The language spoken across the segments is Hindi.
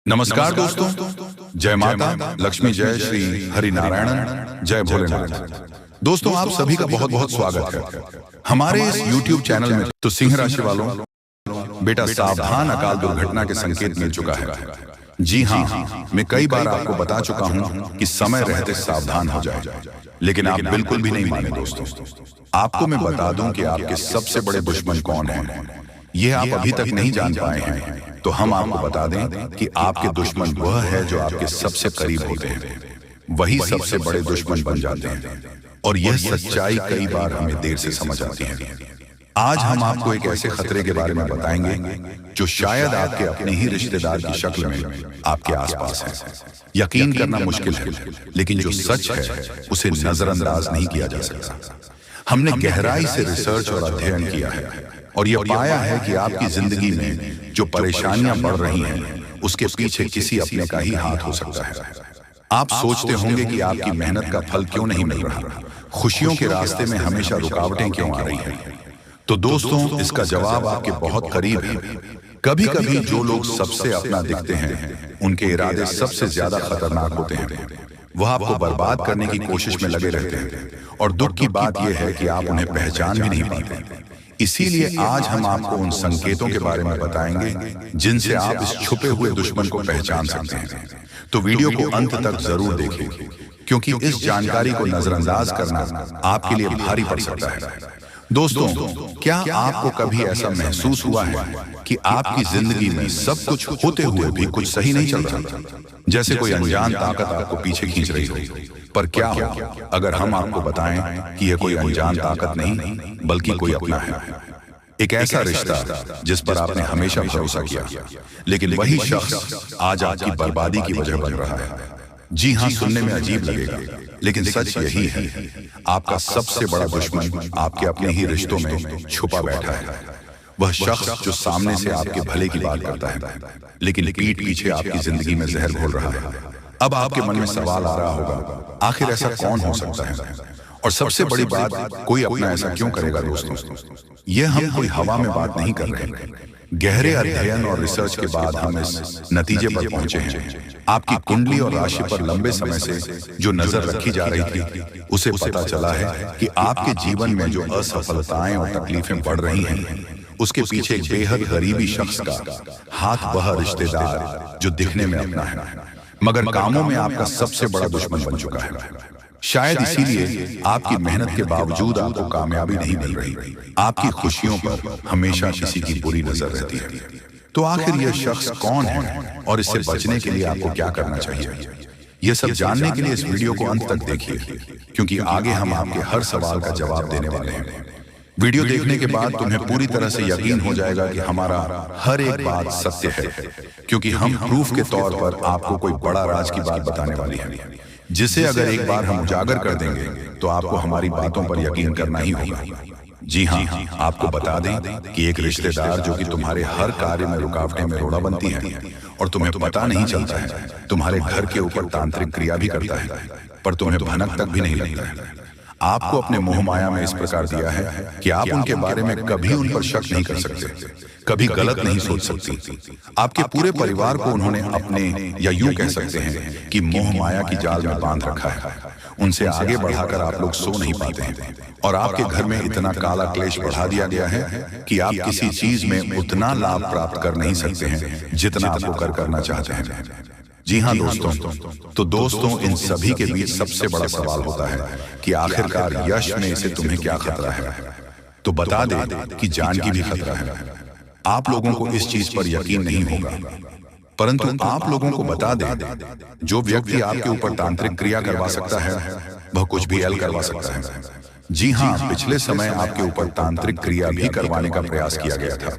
नमस्कार दोस्तों, जय माता लक्ष्मी, जय श्री हरि नारायण, जय भोलेनाथ। दोस्तों, आप सभी का बहुत बहुत स्वागत है हमारे इस YouTube चैनल में। तो सिंह राशि वालों, बेटा सावधान, अकाल दुर्घटना के संकेत मिल चुका है। जी हाँ, मैं कई बार आपको बता चुका हूँ कि समय रहते सावधान हो जाए, लेकिन आप बिल्कुल भी नहीं माने दोस्तों। आपको मैं बता दूं कि आपके सबसे बड़े दुश्मन कौन हैं। ये आप अभी तक नहीं जान पाए हैं, तो हम आपको बता दें कि आपके दुश्मन वह है जो आपके सबसे करीब होते हैं, वही सबसे बड़े दुश्मन बन जाते हैं। और यह सच्चाई कई बार हमें देर से समझ आती है। आज हम आपको एक ऐसे खतरे के बारे में बताएंगे जो शायद आपके अपने ही रिश्तेदार की शक्ल में आपके आसपास है। यकीन करना मुश्किल है, लेकिन जो सच है उसे नजरअंदाज नहीं किया जा सकता। हमने गहराई से रिसर्च और अध्ययन किया है और यह पाया है कि आपकी जिंदगी में जो परेशानियां बढ़ रही हैं, उसके पीछे किसी अपने का ही हाथ हो सकता है। आप सोचते होंगे कि आपकी मेहनत का फल क्यों नहीं मिल रहा, खुशियों के रास्ते में हमेशा रुकावटें क्यों आ रही हैं। तो दोस्तों, इसका जवाब आपके बहुत करीब है। कभी कभी जो लोग सबसे अपना दिखते हैं, उनके इरादे सबसे ज्यादा खतरनाक होते हैं। वह आपको बर्बाद करने की कोशिश में लगे रहते हैं, और दुख की बात यह है कि आप उन्हें पहचान भी नहीं पाते। इसीलिए आज हम आपको उन संकेतों के बारे में बताएंगे जिनसे आप इस छुपे हुए दुश्मन को पहचान सकते हैं। तो वीडियो को अंत तक जरूर देखें, क्योंकि इस जानकारी को नजरअंदाज करना आपके लिए भारी पड़ सकता है। दोस्तों, क्या आपको कभी ऐसा महसूस हुआ है कि आपकी जिंदगी में सब कुछ होते हुए भी कुछ सही नहीं चल रहा, जैसे कोई अनजान ताकत आपको पीछे खींच रही हो? पर क्या हो अगर हम आपको बताएं कि यह कोई अनजान ताकत नहीं, बल्कि कोई अपना है। एक ऐसा रिश्ता जिस पर आपने हमेशा भरोसा किया, लेकिन वही शख्स आज आपकी बर्बादी की वजह बन रहा है। जी हाँ, सुनने में अजीब लगेगा, लेकिन सच यही है। आपका सबसे बड़ा दुश्मन आपके अपने ही रिश्तों में छुपा बैठा है। वह शख्स जो सामने से आपके भले की बात करता है, लेकिन पीठ पीछे आपकी जिंदगी में जहर घोल रहा है। अब आपके मन में सवाल आ रहा होगा, आखिर ऐसा कौन हो सकता है? और सबसे बड़ी बात, कोई अपना ऐसा क्यों करेगा? दोस्तों, यह हम कोई हवा में बात नहीं कर रहे। गहरे अध्ययन और रिसर्च के बाद हम इस नतीजे पर पहुंचे हैं। आपकी कुंडली और राशि पर लंबे समय से जो नजर रखी जा रही थी, उसे पता चला है कि आपके जीवन में जो असफलताएं और तकलीफें बढ़ रही हैं, उसके पीछे एक बेहद गरीबी शख्स का हाथ, वह रिश्तेदार जो दिखने में अपना है, मगर कामों में आपका सबसे बड़ा दुश्मन बन चुका है। शायद इसीलिए आपकी मेहनत के बावजूद आपको कामयाबी नहीं मिल रही। आपकी खुशियों पर हमेशा किसी की बुरी नजर रहती है। तो आखिर यह शख्स कौन है और इससे बचने के लिए आपको क्या करना चाहिए? यह सब जानने के लिए इस वीडियो को अंत तक देखिए, क्योंकि आगे हम आपके हर सवाल का जवाब देने वाले हैं। वीडियो देखने के बाद तुम्हें पूरी तरह से यकीन हो जाएगा कि हमारा हर एक बात सत्य है, क्योंकि हम प्रूफ के तौर पर आपको कोई बड़ा राज की बात बताने वाली है, जिसे अगर एक बार हम उजागर कर देंगे तो आपको हमारी बातों पर यकीन करना ही होगा। जी हाँ, आपको बता दें कि एक रिश्तेदार जो कि तुम्हारे हर कार्य में रुकावटें में रोड़ा बनती है और तुम्हें पता नहीं चलता है, तुम्हारे घर के ऊपर तांत्रिक क्रिया भी करता है, पर तुम्हें भनक तक भी नहीं लगता है। आपको अपने मोह माया में इस प्रकार दिया है कि आप उनके बारे में कभी उन पर शक नहीं कर सकते, कभी गलत नहीं सोच सकती। आपके पूरे परिवार को उन्होंने अपने, या यूं कह सकते हैं कि मोह माया की जाल में बांध रखा है। उनसे आगे बढ़ाकर आप लोग सो नहीं पाते हैं, और आपके घर में इतना काला क्लेश बढ़ा दिया गया है कि आप किसी चीज में उतना लाभ प्राप्त कर नहीं सकते हैं जितना आपको करना चाहते हैं। जी हाँ दोस्तों, तो दोस्तों, इन सभी के बीच सबसे बड़ा सवाल होता है कि आखिरकार यश में इसे तुम्हें क्या खतरा है? तो बता दे कि जान की भी खतरा है। आप लोगों को इस चीज पर यकीन नहीं होगा, परंतु आप लोगों को बता दें, जो व्यक्ति आपके ऊपर तांत्रिक क्रिया करवा सकता है, वह कुछ भी हल करवा सकता है। जी हाँ, पिछले समय आपके ऊपर तांत्रिक क्रिया भी करवाने का प्रयास किया गया था,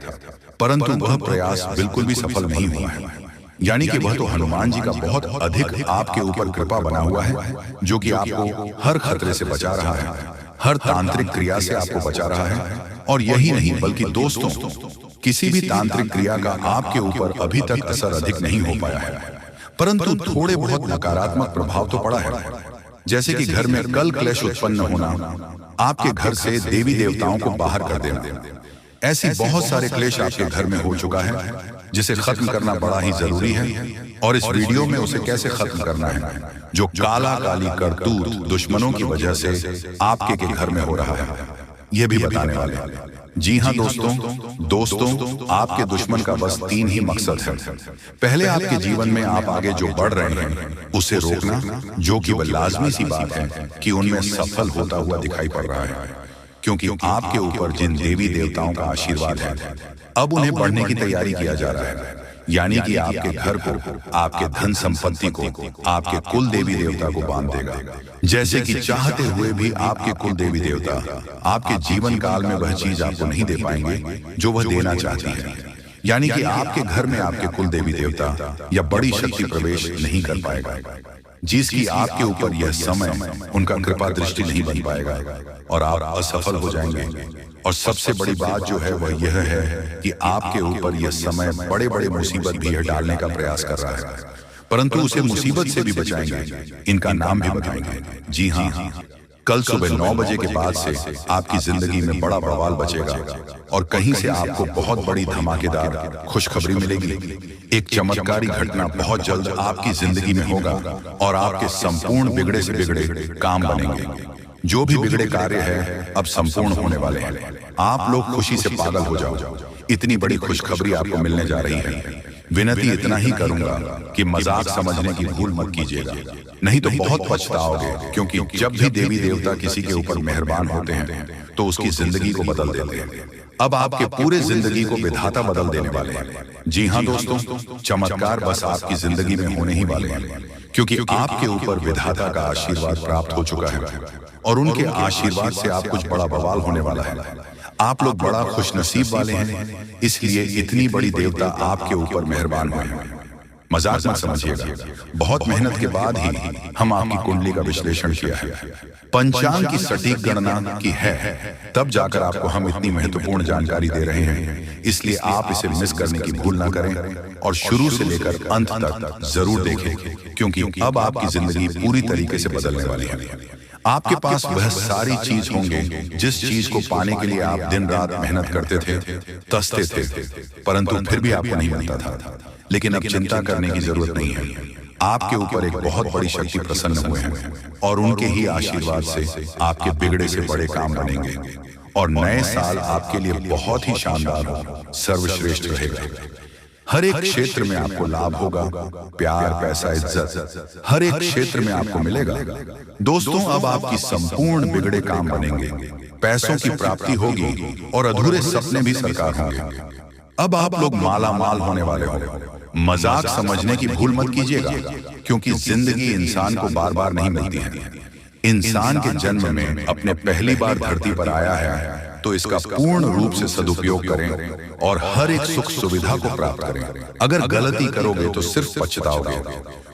परंतु वह प्रयास बिल्कुल भी सफल नहीं हुआ है। यानी कि वह तो हनुमान जी का बहुत अधिक आपके ऊपर कृपा बना हुआ है, जो कि आपको हर खतरे से बचा रहा है, हर तांत्रिक क्रिया से आपको बचा रहा है। और यही नहीं, बल्कि दोस्तों, किसी भी तांत्रिक क्रिया का आपके ऊपर अभी तक असर अधिक नहीं हो पाया है, परंतु थोड़े बहुत नकारात्मक प्रभाव तो पड़ा है। जैसे कि घर में कल क्लेश उत्पन्न होना, आपके घर से देवी देवताओं को बाहर कर देना, ऐसी बहुत सारे क्लेश आपके घर में हो चुका है, जिसे खत्म करना बड़ा ही जरूरी है। और इस वीडियो में उसे कैसे खत्म करना है जो काला काली करतूत दुश्मनों की वजह से आपके के घर में हो रहा है, यह भी बताने वाले हैं। जी हाँ दोस्तों, आपके दुश्मन का बस 3 ही मकसद है। पहले आपके जीवन में आप आगे जो बढ़ रहे हैं उसे रोकना, जो कि वह लाजमी सी बात है कि उनमें सफल होता हुआ दिखाई पड़ रहा है, क्योंकि आपके ऊपर जिन देवी देवताओं का आशीर्वाद है अब उन्हें बढ़ने की तैयारी किया जा रहा है। यानी कि आपके घर को, आपके धन संपत्ति को, आपके कुल देवी देवता को बांध देगा। जैसे कि चाहते हुए भी आपके कुल देवी देवता आपके जीवन काल में वह चीज आपको नहीं दे पाएंगे जो वह देना चाहती है। यानी कि आपके घर में आपके कुल देवी देवता या बड़ी शक्ति प्रवेश नहीं कर पाएगा, जिसकी आपके ऊपर यह समय उनका कृपा दृष्टि नहीं बन पाएगा और आप असफल हो जाएंगे। और सबसे बड़ी बात जो है वह यह है कि आपके ऊपर यह समय बड़े बड़े मुसीबत भी डालने का प्रयास कर रहा है, परंतु उसे मुसीबत से भी बचाएंगे, इनका नाम भी बताएंगे। जी हाँ, कल सुबह 9 बजे के बाद से आपकी जिंदगी में बड़ा बवाल बचेगा और कहीं से आपको बहुत बड़ी धमाकेदार खुशखबरी मिलेगी। एक चमत्कारी घटना बहुत जल्द आपकी जिंदगी में होगा और आपके संपूर्ण बिगड़े से बिगड़े काम बनेंगे। जो भी बिगड़े कार्य है अब संपूर्ण होने वाले हैं। आप लोग खुशी से पागल हो जाओ, इतनी बड़ी खुशखबरी आपको मिलने जा रही है। विनती इतना ही करूंगा कि मजाक समझने की भूल मत कीजिएगा, नहीं तो बहुत पछताओगे, क्योंकि जब भी देवी देवता किसी के ऊपर मेहरबान होते हैं तो उसकी जिंदगी को बदल देते हैं। अब आपके पूरे जिंदगी को विधाता बदल देने वाले हैं। जी हाँ दोस्तों, चमत्कार बस आपकी जिंदगी में होने ही वाले हैं, क्योंकि आपके ऊपर विधाता का आशीर्वाद प्राप्त हो चुका है और उनके आशीर्वाद से आप कुछ बड़ा बवाल होने वाला है। आप लोग बड़ा खुशनसीब वाले हैं, इसलिए इतनी बड़ी देवता आपके ऊपर मेहरबान हुए हैं। मजाक मत समझिएगा, बहुत मेहनत के बाद ही हम आपकी कुंडली का विश्लेषण किया है, पंचांग की सटीक गणना की है, तब जाकर आपको हम इतनी महत्वपूर्ण जानकारी दे रहे हैं। इसलिए आप इसे मिस करने की भूल ना करें और शुरू से लेकर अंत तक जरूर देखें, क्योंकि अब आपकी जिंदगी पूरी तरीके से बदलने वाली है। आपके पास वह सारी चीज होंगे जिस चीज को पाने के लिए आप दिन रात मेहनत करते थे, तसते थे, परंतु फिर भी आपको नहीं मिलता था। लेकिन अब चिंता करने की जरूरत नहीं है। आपके ऊपर एक बहुत बड़ी शक्ति प्रसन्न हुए हैं और उनके ही आशीर्वाद से आपके बिगड़े से बड़े काम बनेंगे और नए साल आपके लिए बहुत ही शानदार हो, सर्वश्रेष्ठ रहेगा। हर एक क्षेत्र में आपको लाभ होगा, प्यार, पैसा, इज्जत हर एक क्षेत्र में आपको मिलेगा। दोस्तों, अब आपकी संपूर्ण बिगड़े काम बनेंगे, पैसों की प्राप्ति होगी और अधूरे सपने भी साकार होंगे। अब आप लोग माला माल होने वाले हो। मजाक समझने की भूल मत कीजिएगा, क्योंकि जिंदगी इंसान को बार बार नहीं मिलती है। इंसान के जन्म में अपने पहली बार धरती पर आया है तो इसका पूर्ण रूप से सदुपयोग करें और हर एक सुख सुविधा को प्राप्त करें। अगर गलती करोगे तो सिर्फ पछताओगे।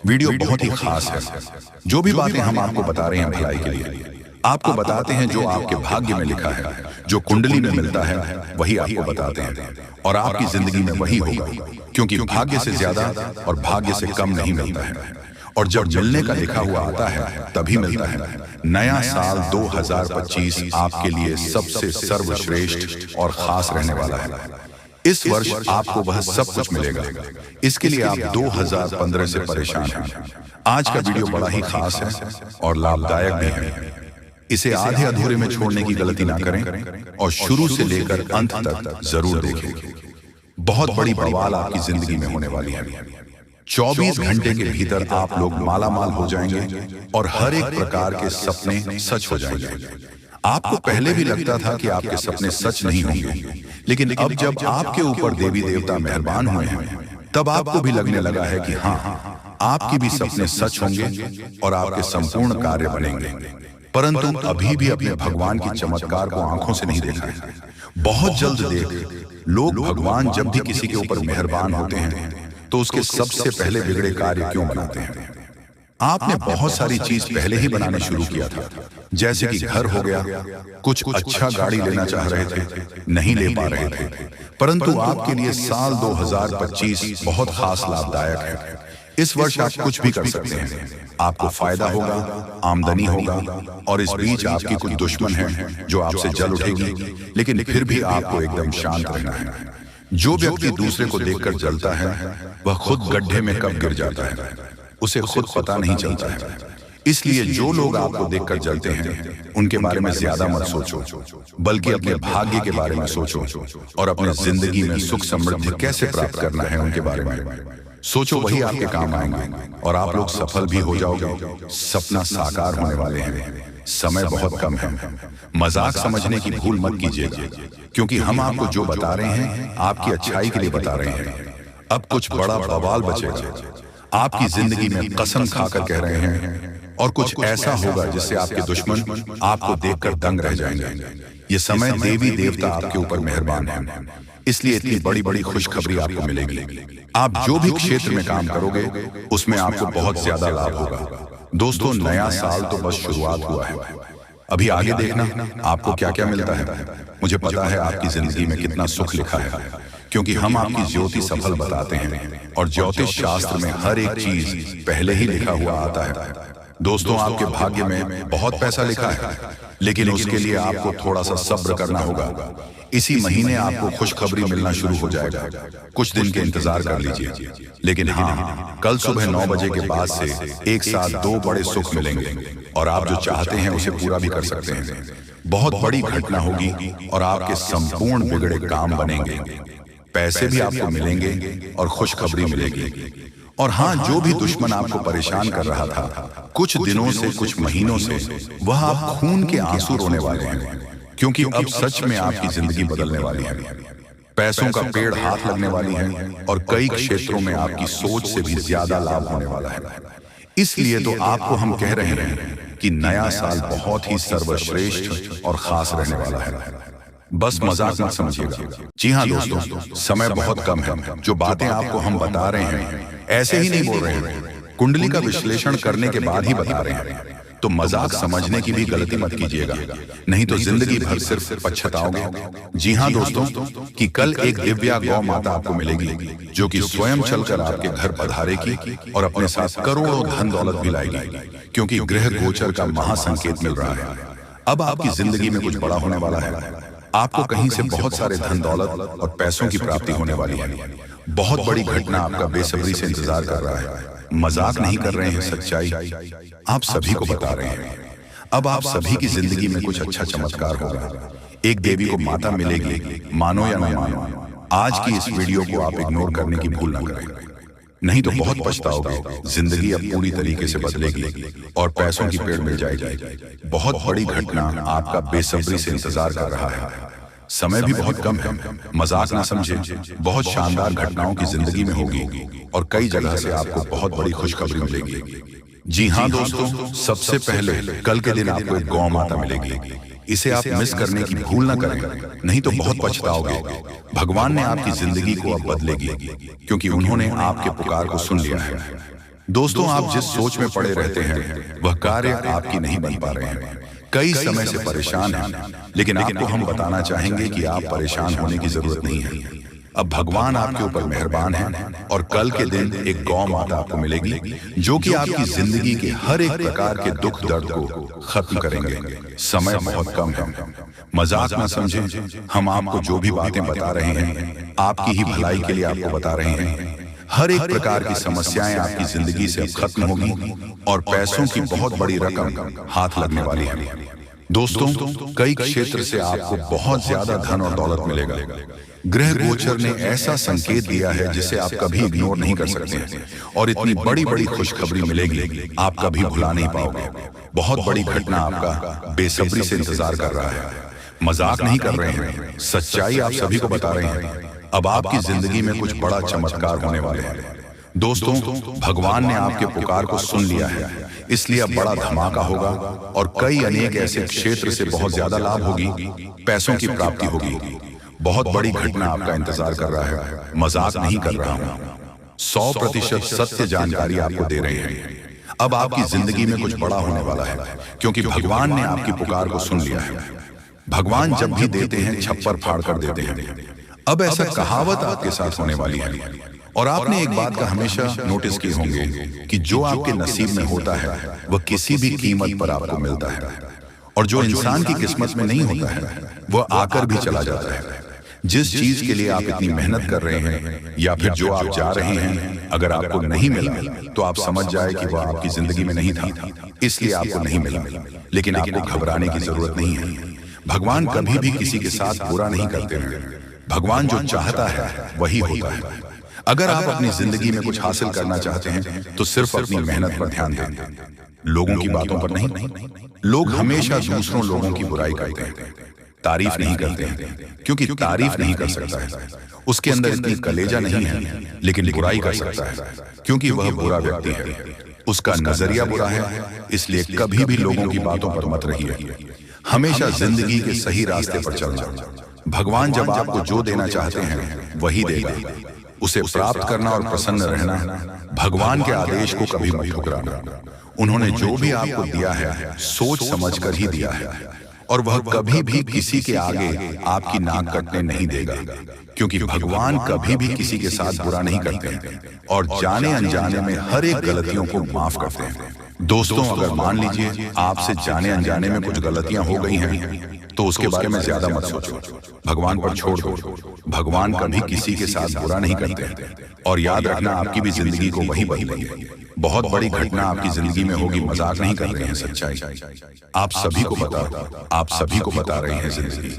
वीडियो बहुत ही खास है। जो भी बातें हम आपको बता रहे हैं भलाई के लिए, आपको बताते हैं जो आपके भाग्य में लिखा है, जो कुंडली में मिलता है वही आपको बताते हैं और आपकी जिंदगी में वही होगा, क्योंकि भाग्य से ज्यादा और भाग्य से कम नहीं मिलता है। और जब मिलने का लिखा हुआ आता है तभी मिलता है। नया साल 2025 आपके लिए सबसे सर्वश्रेष्ठ और खास रहने वाला है। इस वर्ष आपको वह सब कुछ मिलेगा। इसके लिए आप 2015 से परेशान हैं। आज का वीडियो बड़ा ही खास है और लाभदायक भी है। इसे आधे अधूरे में छोड़ने की गलती ना करें और शुरू से लेकर अंत तक जरूर देखें। बहुत बड़ी बवाल आपकी जिंदगी में होने वाली है। 24 घंटे के भीतर आप लोग माला माल हो जाएंगे और हर एक प्रकार के सपने सच हो जाएंगे। आपको पहले भी लगता था कि आपके सपने सच नहीं होंगे, लेकिन अब जब आपके ऊपर देवी देवता मेहरबान हुए हैं तब आपको भी लगने लगा है कि हाँ, आपकी भी सपने सच होंगे और आपके संपूर्ण कार्य बनेंगे। परंतु अभी भी अपने भगवान की चमत्कार को आंखों से नहीं देखा है। बहुत जल्द देख। लोग भगवान जब भी किसी के ऊपर मेहरबान होते हैं तो उसके सबसे पहले बिगड़े कार्य क्यों बनाते हैं? आपने बहुत सारी चीज पहले ही बनाने शुरू किया था, जैसे कि घर हो गया, कुछ अच्छा गाड़ी लेना चाह रहे थे, नहीं ले पा रहे थे। परंतु आपके लिए साल 2025 बहुत खास लाभदायक है। इस वर्ष आप कुछ भी कर सकते हैं। आपको फायदा होगा, आमदनी होगा और इस बीच आपकी कुछ दुश्मन हैं जो आपसे जल उठेगी, लेकिन फिर भी आपको एकदम शांत रहना है, जो व्यक्ति दूसरे को देखकर जलता है वह खुद गड्ढे में कब गिर जाता है उसे खुद पता नहीं चलता है। इसलिए जो लोग आपको देखकर जलते हैं उनके बारे में ज्यादा मत सोचो, बल्कि अपने भाग्य के बारे में सोचो और अपने जिंदगी में सुख समृद्धि कैसे प्राप्त करना है उनके बारे में सोचो। वही आपके काम आएंगे और आप लोग सफल भी हो जाओगे। सपना साकार होने वाले हैं, समय बहुत कम है। मजाक समझने की भूल मत कीजिएगा, क्योंकि हम आपको जो बता रहे हैं आपकी अच्छाई के लिए बता रहे हैं। अब कुछ बड़ा बवाल बचेगा। आपकी जिंदगी में कसम खाकर कह रहे हैं और कुछ ऐसा होगा जिससे आपके दुश्मन आपको देखकर दंग रह जाएंगे। ये समय देवी देवता आपके ऊपर मेहरबान है, इसलिए इतनी बड़ी बड़ी खुशखबरी आपको मिलेगी। आप जो भी क्षेत्र में काम करोगे उसमें आपको बहुत ज्यादा लाभ होगा। दोस्तों, नया साल तो बस शुरुआत हुआ है, अभी आगे देखना आपको क्या क्या मिलता है। मुझे पता है आपकी जिंदगी में कितना सुख लिखा है, क्योंकि हम आपकी ज्योति सफल बताते हैं और ज्योतिष शास्त्र में हर एक चीज पहले ही लिखा हुआ आता है। दोस्तों, आपके भाग्य में बहुत पैसा लिखा है, लेकिन उसके लिए आपको थोड़ा सा सब्र करना होगा। इसी महीने आपको खुशखबरी मिलना शुरू हो जाएगा, कुछ दिन के इंतजार कर लीजिए। लेकिन हाँ, कल सुबह 9 बजे के बाद से एक साथ 2 बड़े सुख मिलेंगे और आप जो चाहते हैं उसे पूरा भी कर सकते हैं। बहुत बड़ी घटना होगी और आपके संपूर्ण बिगड़े काम बनेंगे। पैसे भी आपको मिलेंगे और खुशखबरी मिलेगी। और हाँ, जो भी दुश्मन आपको परेशान कर रहा था कुछ दिनों से, कुछ महीनों से, वह आप खून के आंसू रोने वाले हैं, क्योंकि अब सच में आपकी जिंदगी बदलने वाली है। पैसों का पेड़ हाथ लगने वाली है और कई क्षेत्रों में आपकी सोच से भी ज्यादा लाभ होने वाला है। इसलिए तो आपको हम कह रहे हैं कि नया साल बहुत ही सर्वश्रेष्ठ और खास रहने वाला है। बस मजाक मत समझिएगा। जी हाँ दोस्तों, समय बहुत कम है। जो बातें आपको हम बता रहे हैं ऐसे ही नहीं बोल रहे हैं, कुंडली का विश्लेषण करने के बाद ही बता रहे हैं। तो मजाक समझने की भी गलती मत कीजिएगा, नहीं तो जिंदगी भर सिर्फ पछताओगे। जी हाँ दोस्तों, कि कल एक दिव्या गौ माता आपको मिलेगी जो कि स्वयं चलकर आपके घर पधारेगी और अपने साथ करोड़ों धन दौलत भी लाएगी, क्योंकि ग्रह गोचर का महासंकेत मिल रहा है। अब आपकी जिंदगी में कुछ बड़ा होने वाला है। आपको कहीं से बहुत सारे धन दौलत और पैसों की प्राप्ति होने वाली है। बहुत बड़ी घटना आपका बेसब्री से इंतजार कर रहा है। मजाक नहीं कर रहे हैं, सच्चाई आप सभी को बता रहे हैं। अब आप सभी की जिंदगी में कुछ अच्छा चमत्कार होगा। एक देवी को माता मिलेगी, मानो या न मानो। आज की इस वीडियो को आप इग्नोर करने की भूल न करें, नहीं तो बहुत पछताओगे। जिंदगी अब पूरी तरीके से बदलेगी और पैसों की पेड़ मिल जाएगी। बहुत बड़ी घटना आपका बेसब्री से इंतजार कर रहा है। समय भी बहुत कम है, मजाक ना समझे। बहुत शानदार घटनाओं की जिंदगी में होगी और कई जगह से आपको बहुत बड़ी खुशखबरी मिलेगी। जी हाँ दोस्तों, सबसे पहले कल के दिन आपको एक गौ माता मिलेगी। इसे आप मिस करने की भूल ना करें, नहीं तो बहुत पछताओगे। भगवान ने आपकी जिंदगी को अब बदलेगी, क्योंकि उन्होंने आपके पुकार को सुन लिया है। दोस्तों, आप जिस सोच में पड़े रहते हैं वह कार्य आपकी नहीं बन पा रहे हैं। कई समय से परेशान हैं, लेकिन आपको हम बताना चाहेंगे कि आप परेशान होने की जरूरत नहीं है। अब भगवान आपके ऊपर मेहरबान है और कल के दिन एक गौ माता आपको मिलेगी जो कि आपकी जिंदगी के हर एक प्रकार के दुख दर्द को खत्म करेंगे। समय बहुत कम है, मजाक ना समझें। हम आपको जो भी बातें बता रहे हैं आपकी ही भलाई के लिए आपको बता रहे हैं। हर एक प्रकार की समस्याएं आपकी जिंदगी से अब खत्म होगी और पैसों की बहुत बड़ी रकम हाथ लगने वाली है। दोस्तों, कई क्षेत्र से आपको बहुत ज्यादा धन और दौलत मिलेगा। ग्रह गोचर ने ऐसा संकेत दिया है जिसे आप कभी इग्नोर नहीं कर सकते और इतनी बड़ी बड़ी खुशखबरी मिलेगी आप कभी भुला नहीं पाओगे। बहुत बड़ी घटना आपका बेसब्री से इंतजार कर रहा है। मजाक नहीं कर रहे हैं, सच्चाई आप सभी को बता रहे हैं। अब आपकी जिंदगी में कुछ बड़ा चमत्कार होने वाले हैं। दोस्तों, भगवान ने आपके पुकार को सुन लिया है, इसलिए अब बड़ा धमाका होगा और कई अनेक ऐसे क्षेत्र से बहुत ज्यादा लाभ होगी, पैसों की प्राप्ति होगी। बहुत बड़ी घटना आपका इंतजार कर रहा है। मजाक नहीं कर रहा हूं, 100% सत्य जानकारी आपको दे रहे हैं। अब आपकी जिंदगी में कुछ बड़ा होने वाला है, क्योंकि भगवान ने आपकी पुकार को सुन लिया है। भगवान जब भी देते हैं छप्पर फाड़ कर देते हैं। अब ऐसा कहावत आपके साथ होने वाली है। और आपने एक बात का हमेशा नोटिस किए होंगे कि जो आपके नसीब में होता है वह किसी भी कीमत पर आपको मिलता है, और जो इंसान की किस्मत में नहीं होता है वह आकर भी चला जाता है। जिस चीज के लिए आप इतनी मेहनत कर रहे हैं या फिर जो आप जा रहे हैं, अगर आपको नहीं मिला तो आप समझ जाए कि वह आपकी जिंदगी में नहीं था, इसलिए आपको नहीं मिला। लेकिन आपको घबराने की जरूरत नहीं है। भगवान कभी भी किसी के साथ बुरा नहीं करते हैं। भगवान जो चाहता है वही होता है। अगर आप अपनी जिंदगी में कुछ हासिल करना चाहते हैं तो सिर्फ अपनी मेहनत पर ध्यान दें, लोगों की बातों पर नहीं। लोग हमेशा दूसरों लोगों की बुराई करते हैं, तारीफ नहीं करते हैं, क्योंकि तारीफ नहीं कर सकता है, उसके अंदर इतनी कलेजा नहीं है। लेकिन बुराई कर सकता है, क्योंकि वह बुरा व्यक्ति है, उसका नजरिया बुरा है। इसलिए कभी भी लोगों की बातों पर मत रहिए, हमेशा जिंदगी के सही रास्ते पर चलना। भगवान जब आपको जो देना चाहते हैं वही देगा, उसे प्राप्त करना और प्रसन्न रहना। भगवान के आदेश को कभी मत ठुकराना। उन्होंने जो भी आपको दिया है सोच समझकर ही दिया है, और वह कभी भी किसी के आगे आपकी नाक कटने नहीं देगा, क्योंकि भगवान कभी भी किसी के साथ बुरा नहीं करते हैं और जाने अनजाने में हर एक गलतियों को माफ करते हैं। दोस्तों, अगर मान लीजिए आपसे जाने अनजाने में कुछ गलतियां हो गई हैं तो उसके बारे में ज्यादा मत सोचो, भगवान पर छोड़ दो। भगवान कभी किसी के साथ बुरा नहीं करते, और याद रखना आपकी भी जिंदगी को वही बदलेंगे। बहुत बड़ी घटना आपकी जिंदगी में होगी, मजाक नहीं कर रहे हैं, सच्चाई आप सभी को बता रहे हैं। जिंदगी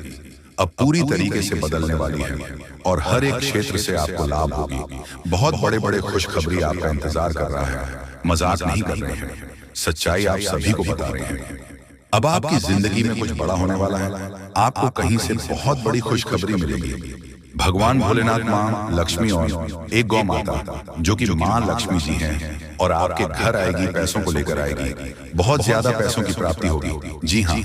अब पूरी तरीके से बदलने वाली है और हर एक क्षेत्र से आपको लाभ होगी। बहुत बड़े बड़े खुशखबरी आपका इंतजार कर रहा है, मजाक नहीं कर रहे हैं, सच्चाई आप सभी को बता रहे हैं। अब आपकी जिंदगी में कुछ बड़ा होने वाला है, आपको कहीं से बहुत बड़ी खुशखबरी मिलेगी। भगवान भोलेनाथ, माँ लक्ष्मी और एक गौ माता जो कि माँ लक्ष्मी जी हैं, और आपके घर आएगी, पैसों को लेकर आएगी, बहुत ज्यादा पैसों की प्राप्ति होगी। जी हाँ,